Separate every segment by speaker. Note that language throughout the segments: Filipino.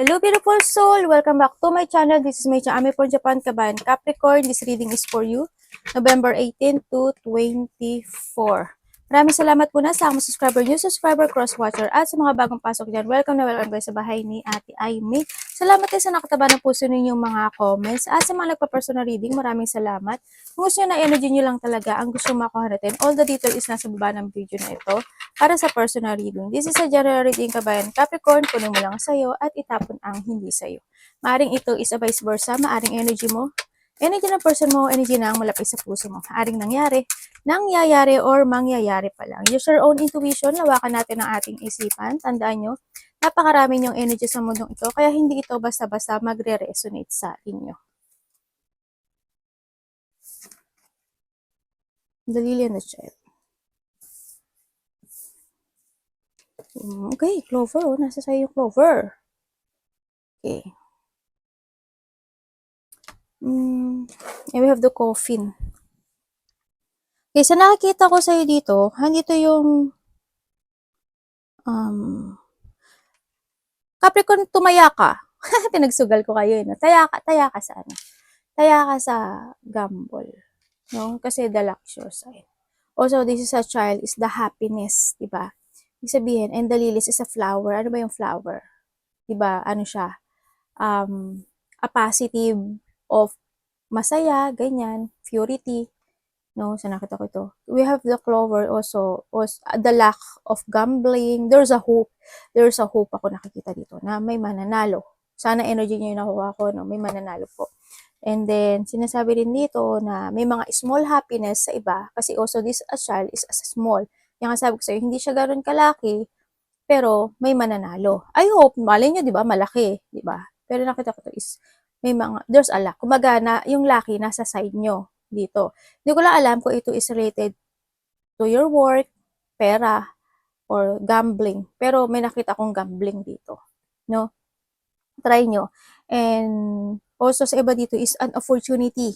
Speaker 1: Hello beautiful soul! Welcome back to my channel. This is Mei Ami from Japan, Kabayan, Capricorn. This reading is for you, November 18 to 24. Maraming salamat po na sa mga subscriber, new subscriber, cross-watcher, at sa mga bagong pasok dyan. Welcome na welcome guys sa bahay ni Ate Aimee. Salamat din sa nakataba ng puso ninyong mga comments. At sa mga nagpa-personal reading, maraming salamat. Kung gusto nyo na energy nyo lang talaga, ang gusto makuha natin, all the detail is nasa baba ng video na ito para sa personal reading. This is a general reading, Kabayan, Capricorn. Kunin mo lang sa'yo at itapon ang hindi sa'yo. Maaring ito is a vice versa, maaring energy mo, energy ng person mo, energy na ang malapit sa puso mo. Maaring nangyayari or mangyayari pa lang. Use your own intuition, lawakan natin ang ating isipan. Tandaan nyo, napakarami yung energy sa mundong ito, kaya hindi ito basta-basta magre-resonate sa inyo. The Lily and the Child. Okay, Clover. Oh, nasa sa'yo yung Clover. Okay. And we have the Coffin. Okay, sa nakikita ko sa'yo dito, andito yung Capricorn, tumaya ka. Tinagsugal ko kayo, no? Taya ka sa ano? Taya ka sa gamble. No? Kasi the luxury sign. Also, this is a child, is the happiness, diba? Ibig sabihin, and the lilies is a flower. Ano ba yung flower? Diba? Ano siya? A positive of masaya, ganyan, purity. No, sa nakita ko ito. We have the clover also, the lack of gambling. There's a hope. There's a hope ako nakikita dito na may mananalo. Sana energy niyo yung nakuha ko, no? May mananalo po. And then, sinasabi rin dito na may mga small happiness sa iba kasi also this a child is as small. Yung sabi ko sa'yo, hindi siya gano'n kalaki, pero may mananalo. I hope, malay nyo, di ba, malaki, di ba? Pero nakita ko to is, may mga, there's a luck. Kumbaga, yung lucky nasa side nyo dito. Hindi ko lang alam kung ito is related to your work, pera, or gambling. Pero may nakita akong gambling dito. No? Try nyo. And also sa iba dito is an opportunity.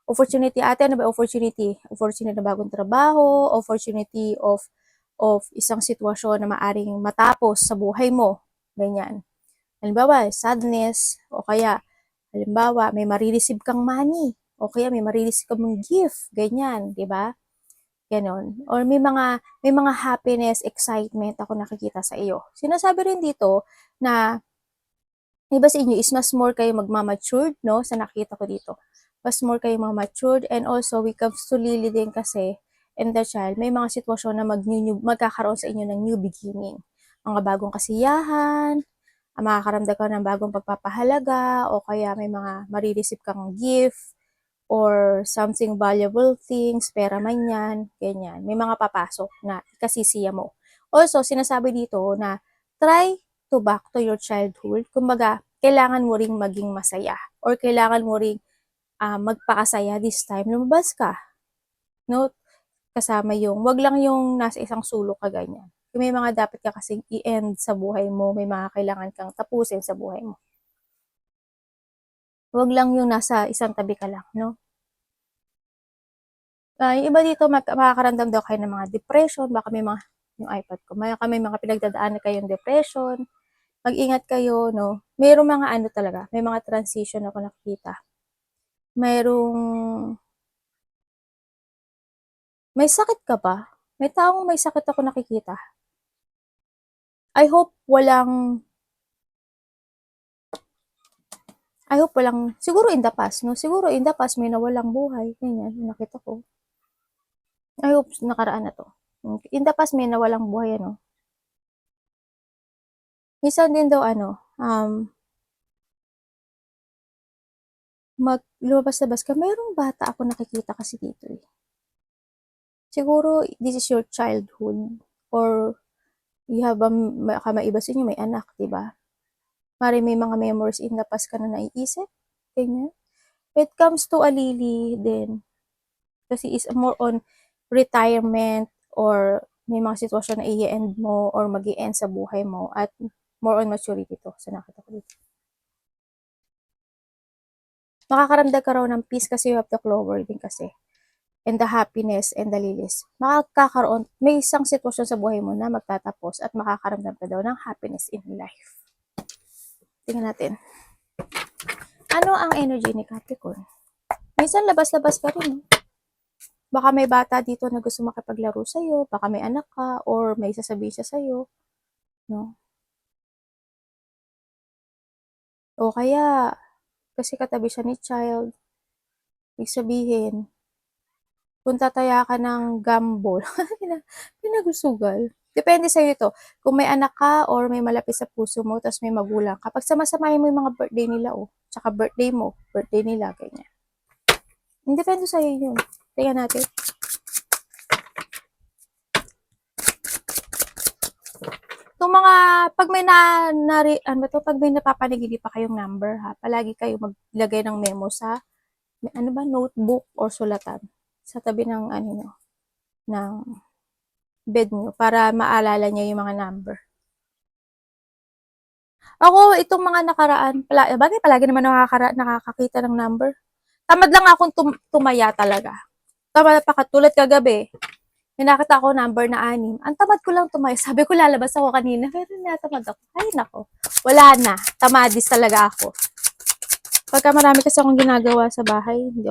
Speaker 1: Opportunity, ate, ano ba opportunity? Opportunity na bagong trabaho, opportunity of isang sitwasyon na maaring matapos sa buhay mo. Ganyan. Halimbawa, sadness, o kaya, halimbawa, may marireceive kang money, o kaya may marireceive kang gift, ganyan, di ba? Ganon. Or may mga happiness, excitement ako nakikita sa iyo. Sinasabi rin dito na iba sa inyo is mas more kayo magmamatured, no? Sa nakita ko dito. Mas more kayo matured, and also we comes to Lily din kasi and the child, may mga sitwasyon na magkakaroon sa inyo ng new beginning. Mga bagong kasiyahan, makakaramdam ka ng bagong pagpapahalaga, o kaya may mga marireceive kang gift, or something valuable things, pera man yan, ganyan. May mga papasok na kasisiya mo. Also, sinasabi dito na try to back to your childhood. Kumbaga, kailangan mo ring maging masaya, or kailangan mo ring magpakasaya this time. Lumabas ka. No? Kasama yung, wag lang yung nasa isang sulok ka ganyan. May mga dapat ka kasing i-end sa buhay mo, may mga kailangan kang tapusin sa buhay mo. Wag lang yung nasa isang tabi ka lang, no? Yung iba dito, makakaramdam daw kayo ng mga depression, baka may mga, yung iPad ko, may mga pinagdadaan na kayong depression, mag-ingat kayo, no? Mayroong mga ano talaga, may mga transition ako nakikita. May sakit ka ba? May taong may sakit ako nakikita. I hope walang, siguro in the past, no? Siguro in the past may nawalang buhay, ganyan, nakita ko. I hope nakaraan na to. In the past may nawalang buhay, ano? Minsan din daw, lumabas-labas ka, mayroong bata ako nakikita kasi dito eh. Siguro, this is your childhood, or you have baka maiba sa inyo, may anak, diba? Mari may mga memories in the past ka na naiisip, ganyan. When it comes to a Lily din, kasi is more on retirement, or may mga sitwasyon na i-end mo, or mag end sa buhay mo, at more on maturity to, sa nakita ko dito. Makakaramdam ka raw ng peace kasi you have the clover din kasi. And the happiness and the lilies. Makakaroon, may isang sitwasyon sa buhay mo na magtatapos at makakaramdam ka daw ng happiness in life. Tingnan natin. Ano ang energy ni Capricorn? Minsan labas-labas ka rin. Baka may bata dito na gusto makipaglaro sa'yo, baka may anak ka, or may sasabihin siya sa'yo, no? O kaya, kasi katabi siya ni child, ibig sabihin, kung tataya ka ng gamble, pinagusugal. Depende sa'yo ito. Kung may anak ka or may malapit sa puso mo, tapos may magulang ka, pag samasamahin mo yung mga birthday nila, tsaka birthday mo, birthday nila, ganyan. Depende sa'yo yun. Tingnan natin. Itong mga, pag may pag may napapanagili pa kayong number, ha, palagi kayo maglagay ng memo sa, notebook or sulatan sa tabi ng, ng bed nyo para maalala niyo yung mga number. Ako, itong mga nakaraan, bagay palagi naman nakakakita ng number. Tamad lang akong tumaya talaga. Tamad pa katulad kagabi. May nakita ako number na 6. Ang tamad ko lang tumaya. Sabi ko lalabas ako kanina, pero natamad ako. Ay nako, wala na. Tamadis talaga ako. Pagka marami kasi akong ginagawa sa bahay, hindi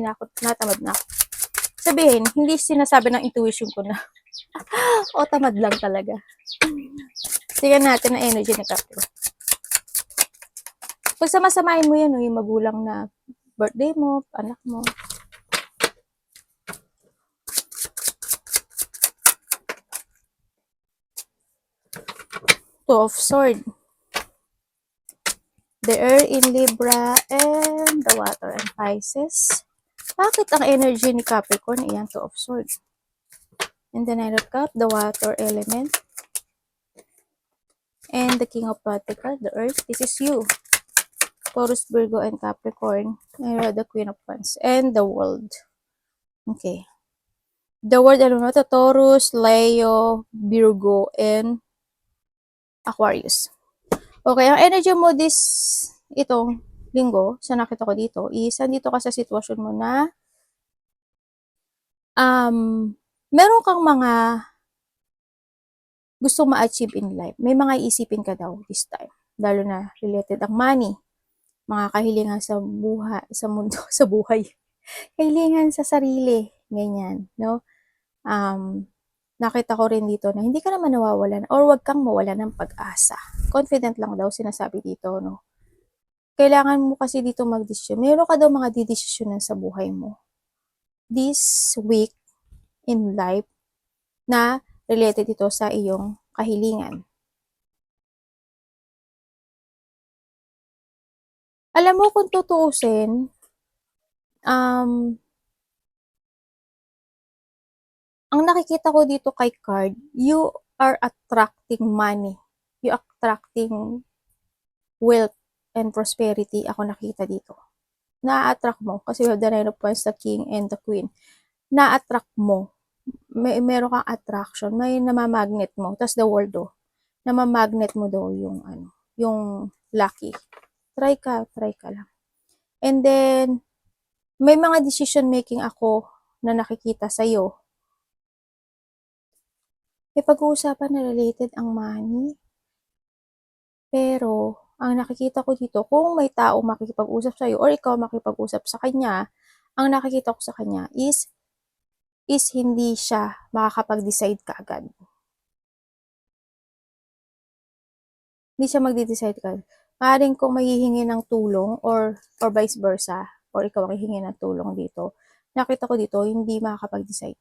Speaker 1: na ako natamad na ako. Sabihin, hindi sinasabi ng intuition ko na o tamad lang talaga. Tingnan natin ang energy ni Capricorn. Pag samasamahin mo yan, yung magulang na birthday mo, anak mo. Two of Swords. The Earth in Libra and the Water in Pisces. Bakit ang energy ni Capricorn? Iyan, Two of Swords. And the Knight of Cups, the Water element. And the King of Pentacles, the Earth. This is you. Taurus, Virgo, and Capricorn. And the Queen of Wands. And the World. Okay. The World, Taurus, Leo, Virgo, and Aquarius. Okay, ang energy mo itong linggo, sa nakita ko dito, is nandito ka sa sitwasyon mo na meron kang mga gusto ma-achieve in life. May mga iisipin ka daw this time. Lalo na related ang money, mga kahilingan sa buhay, sa mundo, sa buhay. Kahilingan sa sarili, ganyan, no? Nakita ko rin dito na hindi ka naman nawawalan or wag kang mawalan ng pag-asa. Confident lang daw sinasabi dito, no? Kailangan mo kasi dito mag-desisyon. Meron ka daw mga didesisyonan sa buhay mo this week in life na related ito sa iyong kahilingan. Alam mo, kung tutuusin, ang nakikita ko dito kay card, you are attracting money. You are attracting wealth and prosperity. Ako nakita dito. Na-attract mo. Kasi you have the Nine of Wands, the King, and the Queen. Na-attract mo. Meron kang attraction. May namamagnet mo. Tapos the world, namamagnet mo daw yung lucky. Try ka lang. And then, may mga decision making ako na nakikita sa'yo. May pag-uusapan na related ang money. Pero, ang nakikita ko dito, kung may tao makikipag-usap sa'yo or ikaw makipag-usap sa kanya, ang nakikita ko sa kanya is hindi siya makakapag-decide kaagad. Hindi siya magde-decide kaagad. Maaaring kung maghihingi ng tulong or vice versa, or ikaw ang hihingi ng tulong dito, nakita ko dito, hindi makakapag-decide.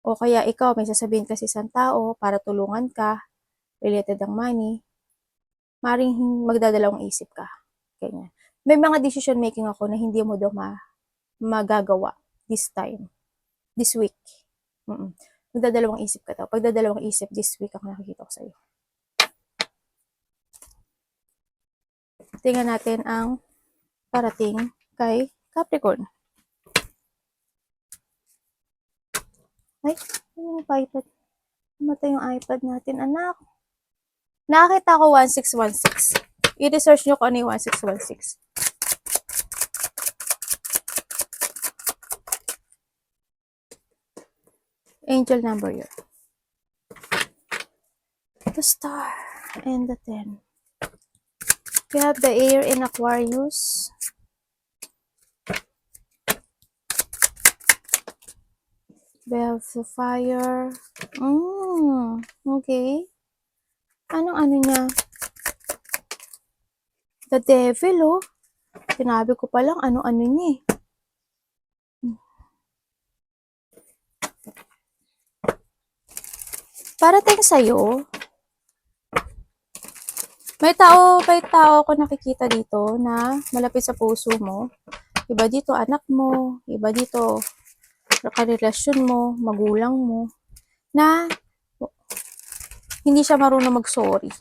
Speaker 1: O kaya ikaw, may sasabihin kasi isang tao para tulungan ka, related ang money, maring magdadalawang isip ka. Ganyan. May mga decision making ako na hindi mo daw magagawa this time, this week. Magdadalawang isip ka daw. Pagdadalawang isip this week ako nakikita ko sa'yo. Tingnan natin ang parating kay Capricorn. Ay, yung iPad. Matay yung iPad natin, anak. Nakakita ko 1616. I-research nyo kung ano yung 1616. Angel number yun. The Star. and the 10. We have the air in Aquarius. We have the fire. Okay. Anong ano niya? The devil, oh. Sinabi ko pa lang ano-ano niya eh. Parating sa'yo, may tao ako nakikita dito na malapit sa puso mo. Iba dito anak mo, iba dito karelasyon mo, magulang mo, na hindi siya marunong mag-sorry.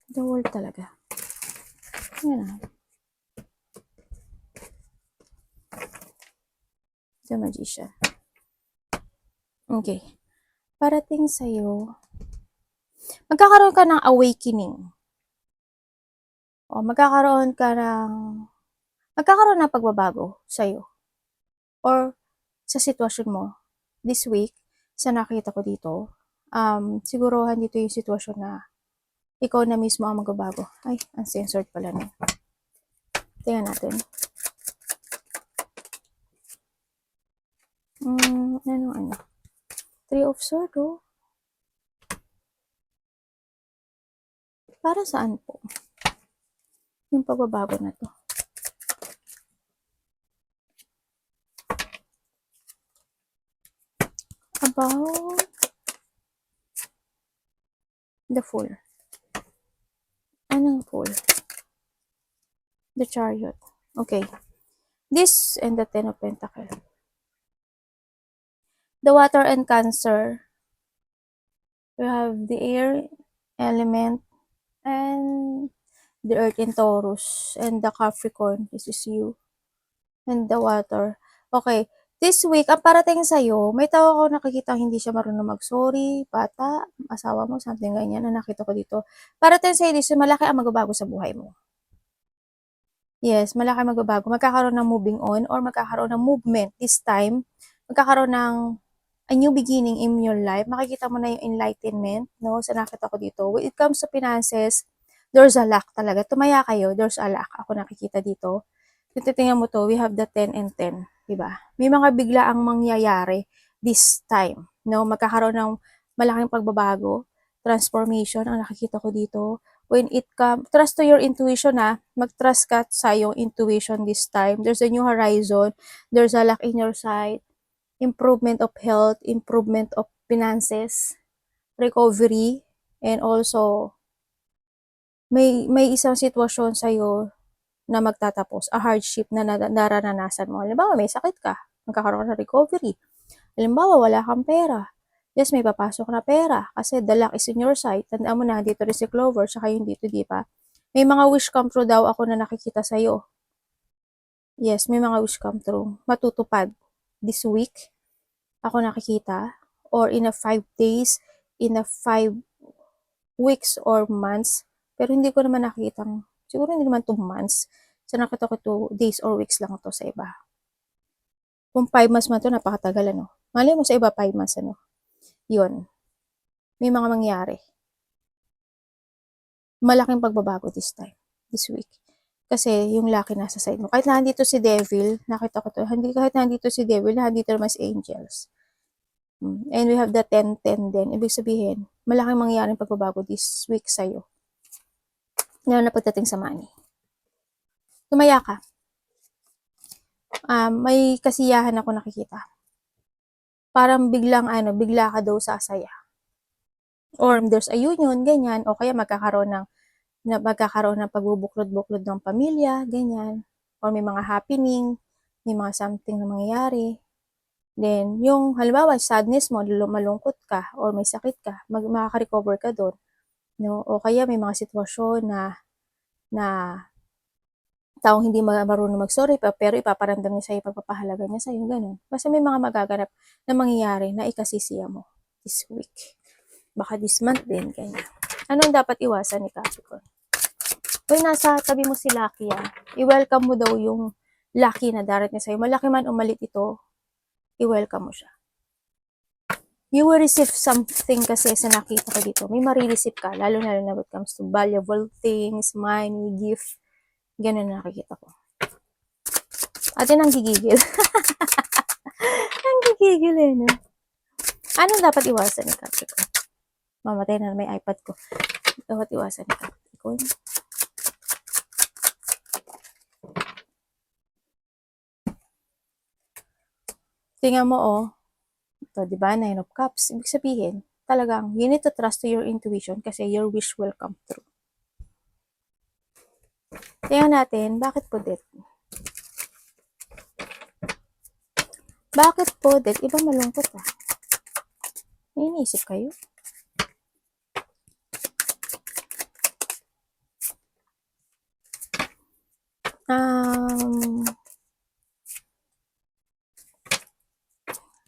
Speaker 1: The world talaga. Yan na. The Magician. Okay. Parating sa'yo, magkakaroon ka ng awakening. O magkakaroon ng pagbabago sa'yo. Or sa sitwasyon mo. This week, sa nakita ko dito, siguro dito yung sitwasyon na ikaw na mismo ang magbabago. Ay, uncensored pala na. Tingnan natin. Ano? 3 of Swords, oh. Para saan po? Yung pagbabago na to. About the Fool. Anong Fool? The Chariot. Okay. This and the 10 of Pentacles. The Water and Cancer. You have the air element and the earth in Taurus and the Capricorn. This is you. And the water. Okay. This week, ang parating sa'yo, may tao ako nakikita hindi siya marunong mag-sorry, bata, asawa mo, something ganyan, na nakita ko dito. Parating sa'yo, this malaki ang magbabago sa buhay mo. Yes, malaki magbabago. Magkakaroon ng moving on or magkakaroon ng movement this time. Magkakaroon ng a new beginning in your life. Makikita mo na yung enlightenment, no? Sa nakita ko dito. When it comes to finances, there's a lack talaga. Tumaya kayo, there's a lack. Ako nakikita dito. Kung titingnan mo to, we have the 10 and 10. Diba? May mga biglaang mangyayari this time, no? Magkakaroon ng malaking pagbabago, transformation, ang nakikita ko dito. When it comes, trust to your intuition, mag-trust ka sa iyong intuition this time. There's a new horizon. There's a luck in your side. Improvement of health, improvement of finances, recovery, and also, may isang sitwasyon sa'yo na magtatapos, a hardship na naranasan mo. Halimbawa, may sakit ka, magkakaroon ka ng recovery. Halimbawa, wala kang pera. Yes, may papasok na pera kasi the luck is in your side. Tandaan mo na, dito rin si Clover, saka yung dito, di ba? May mga wish come true daw ako na nakikita sa'yo. Yes, may mga wish come true. Matutupad this week. Ako nakikita. Or in a 5 days, in a 5 weeks or months. Pero hindi ko naman nakikita. Siguro hindi naman 2 months. So nakita ko 2 days or weeks lang to sa iba. Kung 5 months man to, napakatagal, ano. Mali mo sa iba 5 months, ano. Yun. May mga mangyari. Malaking pagbabago this time, this week. Kasi yung lucky nasa side mo. Kahit nandito si Devil, nakita ko to, kahit nandito si Devil, nandito naman si Angels. And we have the 10-10 din. Ibig sabihin, malaking mangyaring pagbabago this week sa'yo. Lalo na pagdating sa money. Tumaya ka. May kasiyahan ako nakikita. Parang bigla ka daw sasaya. Or there's a union, ganyan, o kaya magkakaroon ng pagbubuklod-buklod ng pamilya, ganyan, or may mga happening, may mga something na mangyayari. Then, yung halimbawa, sadness mo, malungkot ka, or may sakit ka, makaka-recover ka doon. No? O kaya may mga sitwasyon na taong hindi marunong mag-sorry, pero ipaparamdam niya sa'yo, pagpapahalaga niya sa'yo, ganun. Basta may mga magaganap na mangyayari na ikasisiya mo this week. Baka this month din, ganyan. Anong dapat iwasan ni Capricorn? Uy, nasa tabi mo si Lucky, I-welcome mo daw yung Lucky na darating sa'yo. Malaki man o malit ito, i-welcome mo siya. You will receive something kasi sa nakita ko dito. May marireceive ka, lalo na when it comes to valuable things, money, gift. Ganun na nakikita ko. Ate nang gigigil. Ang gigigil eh, no? Anong dapat iwasan ni Capricorn? Mamatay na may iPad ko. Dapat iwasan ni Capricorn. Tingnan mo, oh. Ito, di ba? 9 of Cups. Ibig sabihin, talagang, you need to trust to your intuition kasi your wish will come true. Tingnan natin, bakit po dit? Bakit po dit? Iba malungkot ah. May iniisip kayo?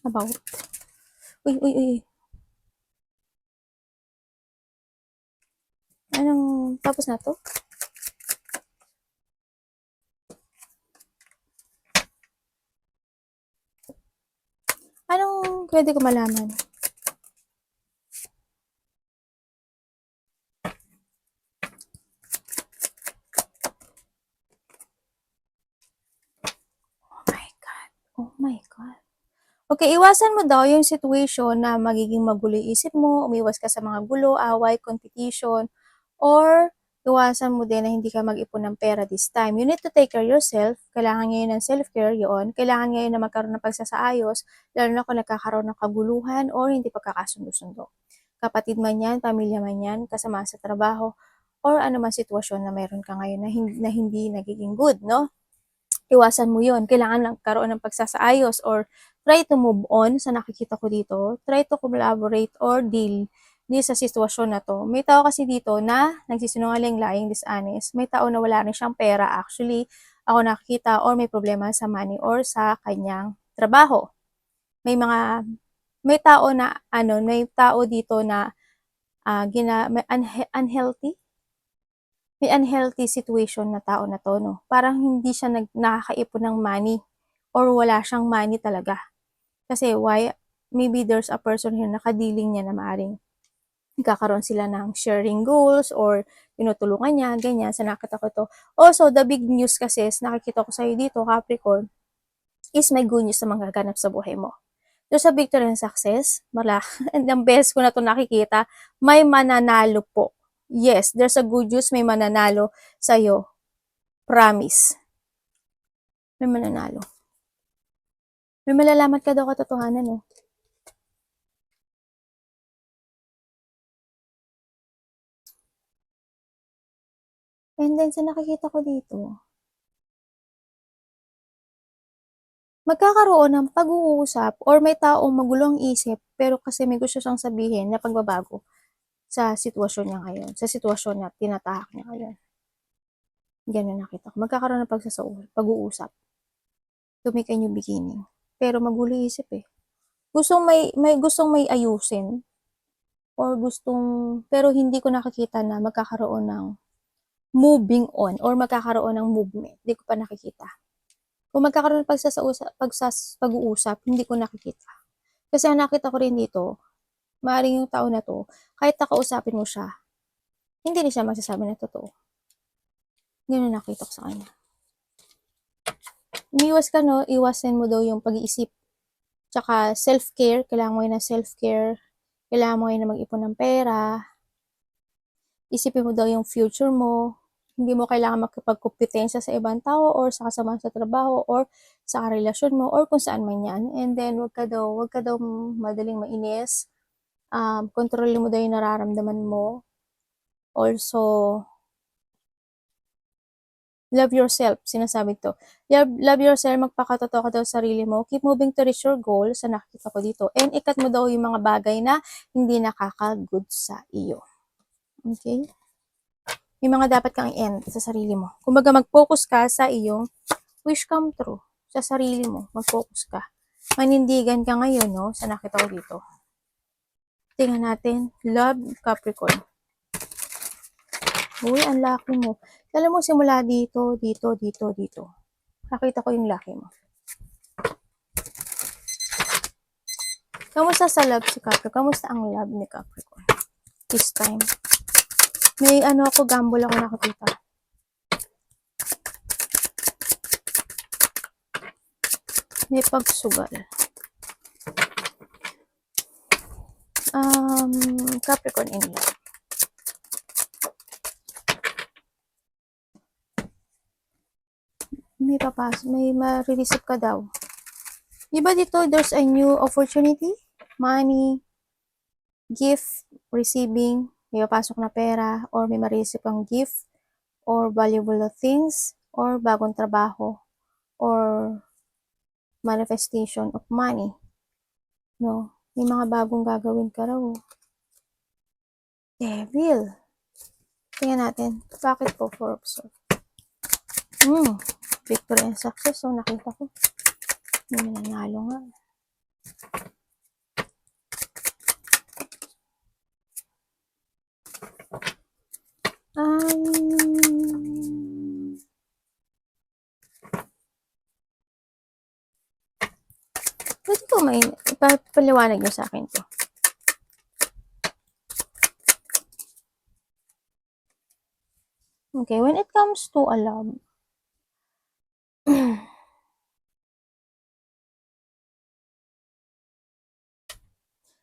Speaker 1: About. Uy. Anong, tapos na to? Anong pwede ko malaman? Oh my God. Okay, iwasan mo daw yung situation na magiging magulo yung isip mo, umiwas ka sa mga gulo, away, competition, or iwasan mo din na hindi ka mag-ipon ng pera this time. You need to take care of yourself. Kailangan ngayon ng self-care yun. Kailangan ngayon na magkaroon ng pagsasaayos, lalo na kung nagkakaroon ng kaguluhan or hindi pagkakasundo-sundo. Kapatid man yan, pamilya man yan, kasama sa trabaho, or ano man sitwasyon na meron ka ngayon na hindi nagiging good, no? Iwasan mo yon. Kailangan lang karoon ng pagsasaayos or try to move on sa nakikita ko dito. Try to collaborate or deal sa sitwasyon na to. May tao kasi dito na nagsisinungaling, lying, dishonest. May tao na wala rin siyang pera actually. Ako nakikita or may problema sa money or sa kanyang trabaho. May tao dito na unhealthy. May unhealthy situation na tao na to, no? Parang hindi siya nakakaipon ng money or wala siyang money talaga. Kasi maybe there's a person here na kadiling niya na maaring nagkakaroon sila ng sharing goals or tinutulungan niya, ganyan, sa nakita ko to. Also, the big news kasi is nakikita ko sa'yo dito, Capricorn, is may good news na magaganap sa buhay mo. There's a victory and success. And ang best ko na to nakikita, may mananalo po. Yes, there's a good news, may mananalo sa'yo. Promise. May mananalo. May malalaman ka daw katotohanan, no? And then, sa nakikita ko dito, magkakaroon ng pag-uusap or may taong magulong isip pero kasi may gusto siyang sabihin na pagbabago sa sitwasyon niya ngayon, sa sitwasyon na tinatahak niya ngayon. Ganun nakita ko. Magkakaroon ng pag-uusap. To make a new beginning. Pero magulo isip eh. Gustong may ayusin or pero hindi ko nakikita na magkakaroon ng moving on or magkakaroon ng movement. Hindi ko pa nakikita. Kung magkakaroon ng pag-uusap, hindi ko nakikita. Kasi ang nakita ko rin dito, maaaring yung tao na to, kahit nakausapin mo siya, hindi rin siya magsasabi na totoo. Ganun nakita ko sa kanya. Umiwas ka, no? Iwasan mo daw yung pag-iisip. Tsaka self-care, kailangan mo yun ng self-care. Kailangan mo yun na mag-ipon ng pera. Isipin mo daw yung future mo. Hindi mo kailangan makipagkumpetensya sa ibang tao or sa kasama sa trabaho or sa relasyon mo or kung saan man yan. And then, wag ka daw madaling mainis. Kontrolin mo daw yung nararamdaman mo. Also, love yourself, sinasabi to. Love yourself, magpakatotoo ka daw sa sarili mo. Keep moving to reach your goal, sa nakikita ko dito. And ikat mo daw yung mga bagay na hindi nakaka-good sa iyo. Okay? Yung mga dapat kang end sa sarili mo. Kumbaga, mag-focus ka sa iyong wish come true. Sa sarili mo, mag-focus ka. Manindigan ka ngayon, no? Sa nakita ko dito. Tingnan natin. Love, Capricorn. Uy, ang laki mo. Alam mo, simula dito. Nakita ko yung laki mo. Kamusta sa love si Capricorn? Kamusta ang love ni Capricorn? This time. May gamble ako nakakita. May pagsugal. Capricorn in love. May ma-receive ka daw. Diba dito, there's a new opportunity? Money, gift, receiving, may papasok na pera, or may ma-receive kang gift, or valuable things, or bagong trabaho, or manifestation of money. No? May mga bagong gagawin ka raw. Devil. Tingnan natin. Bakit po 4 of Swords? Victory and success. So, nakita ko. May nanalo nga. Pwede ko paliwanag nyo sa akin to. Okay, when it comes to a love,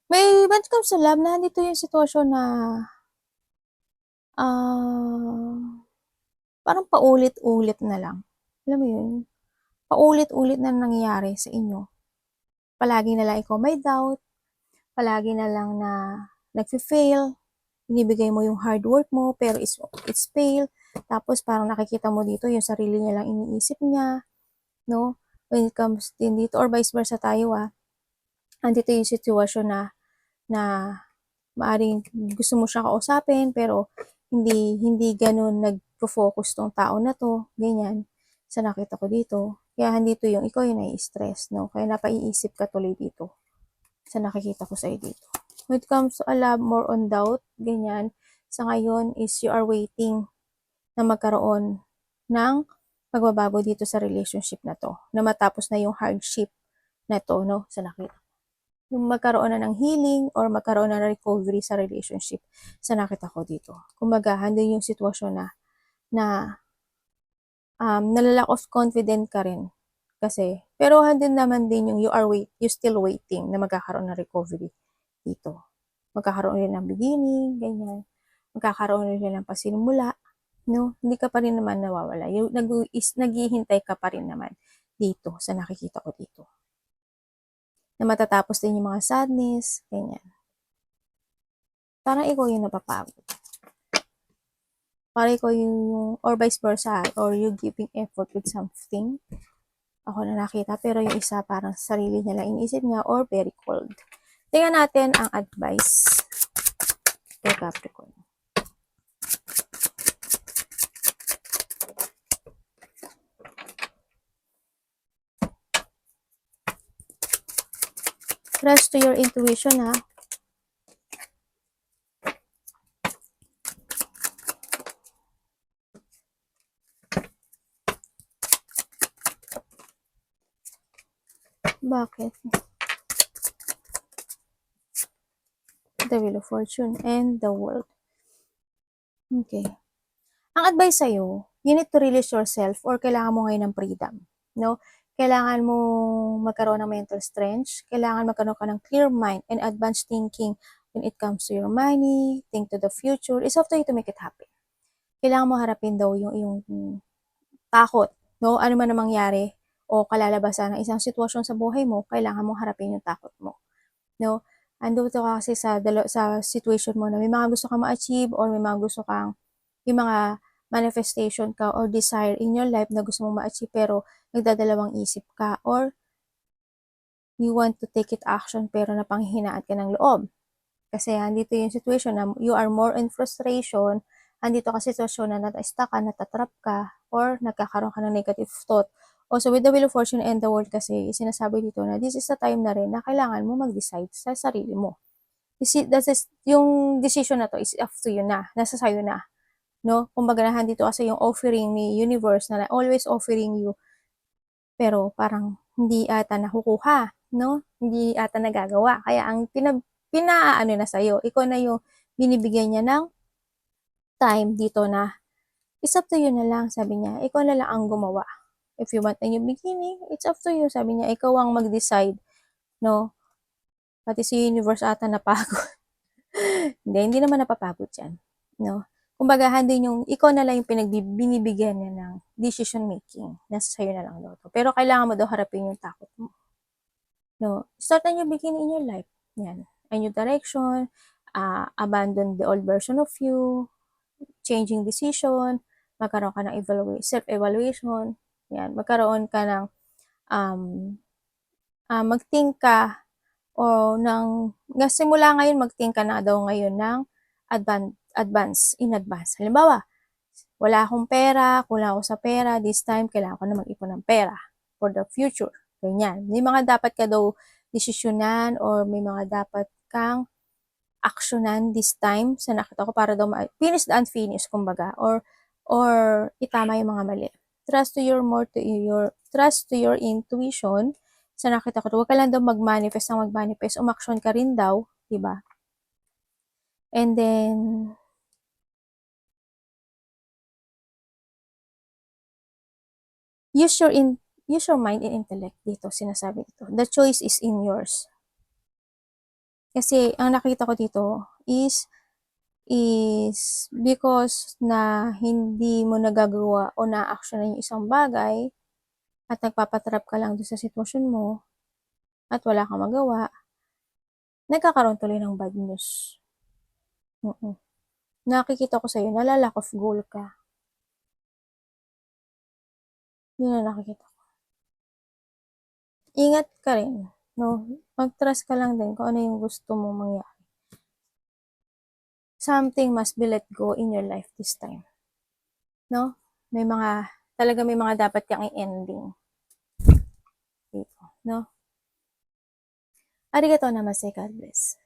Speaker 1: when it comes to love, nandito yung sitwasyon na parang paulit-ulit na lang. Alam mo yun? Paulit-ulit na nangyayari sa inyo. Palagi na lang ikaw may doubt. Palagi na lang na nag-fail. Binibigay mo yung hard work mo, pero it's fail. Tapos parang nakikita mo dito yung sarili niya lang iniisip niya. No? When it comes din dito, or vice versa tayo andito yung sitwasyon na maaring gusto mo siya kausapin, pero hindi ganun nag-focus tong tao na to, ganyan, sa nakita ko dito. Kaya andito yung ikaw yung nai-stress, no? Kaya napaiisip ka tuloy dito sa nakikita ko sa'yo dito. When it comes to a love, more on doubt, ganyan, sa ngayon is you are waiting na magkaroon ng pagbabago dito sa relationship na to, na matapos na yung hardship na to, no, sa nakita. Yung magkaroon na ng healing or magkaroon na ng recovery sa relationship sa nakita ko dito. Kumbaga, handin yung sitwasyon na nalalack of confident ka rin. Kasi, pero handin naman din yung you still waiting na magkakaroon ng recovery dito. Magkakaroon rin ng beginning, ganyan. Magkakaroon rin ng pasinimula, no? Hindi ka pa rin naman nawawala. Naghihintay ka pa rin naman dito sa nakikita ko dito. Na matatapos din yung mga sadness, ganyan. Parang ikaw yung napapagod. Parang ikaw yung, or vice versa, or you giving effort with something. Ako na nakita, pero yung isa parang sarili niya lang iniisip niya, or very cold. Tingnan natin ang advice kay Capricorn. Trust to your intuition, ha? Bakit? The Wheel of Fortune and the World. Okay. Ang advice sa'yo, you need to release yourself or kailangan mo ngayon ng freedom. No? Kailangan mo magkaroon ng mental strength. Kailangan magkaroon ka ng clear mind and advanced thinking when it comes to your money, think to the future. It's up to you to make it happen. Kailangan mo harapin daw yung iyong takot. No? Ano man ang mangyari o kalalabasan ng isang sitwasyon sa buhay mo, kailangan mo harapin yung takot mo. No? Andito ka kasi sa situation mo na may mga gusto kang ma-achieve or may mga gusto kang yung mga manifestation ka or desire in your life na gusto mong ma-achieve pero nagdadalawang isip ka or you want to take it action pero napanghihinaan ka ng loob. Kasi andito yung situation na you are more in frustration, andito ka sitwasyon na nata-stuck ka, natatrap ka, or nagkakaroon ka ng negative thought. Also, with the Wheel of Fortune and the World kasi, sinasabi dito na this is the time na rin na kailangan mo mag-decide sa sarili mo. Yung decision na to is up to you na, nasa sayo na. No? Kumbaga nandito kasi yung offering ni universe na always offering you pero parang hindi ata nakukuha, no? Hindi ata nagagawa. Kaya ang pinaano na sa'yo, ikaw na yung binibigyan niya ng time dito na, it's up to you na lang, sabi niya. Ikaw na lang ang gumawa. If you want a new beginning, it's up to you, sabi niya. Ikaw ang mag-decide, no? Pati si universe ata napagod. Hindi naman napapagod yan, no? Kumbaga, din yung, ikaw na lang yung binibigyan niya ng decision making. Nasa sa'yo na lang daw to. Pero kailangan mo daw harapin yung takot mo. No? Start a new beginning in your life. Yan. A new direction, abandon the old version of you, changing decision, magkaroon ka ng self-evaluation, yan, magkaroon ka ng, mag-think ka, o simula ngayon, mag-think ka na daw ngayon ng in advance. Halimbawa, wala akong pera, kulang ako sa pera, this time, kailangan ko na mag-ipon ng pera for the future. Ganyan. May mga dapat ka daw desisyonan or may mga dapat kang aksyonan this time sa nakita ko para daw finish the unfinished, kumbaga, or itama yung mga mali. Trust to your intuition. Sa nakita ko, huwag ka lang daw mag-manifest, umaksyon ka rin daw, di ba? And then, use your mind and intellect dito, sinasabi dito. The choice is in yours. Kasi, ang nakita ko dito is because na hindi mo nagagawa o na-actionan yung isang bagay at nagpapatrap ka lang doon sa sitwasyon mo at wala kang magawa, nagkakaroon tuloy ng bad news. Nakikita ko sa'yo, lack of goal ka. Yun ang nakikita ko. Ingat ka rin, no? Mag-trust ka lang din kung ano yung gusto mong mangyari. Something must be let go in your life this time. No? May mga dapat kang i-ending. Dito, no? Arigatou namaste, God bless.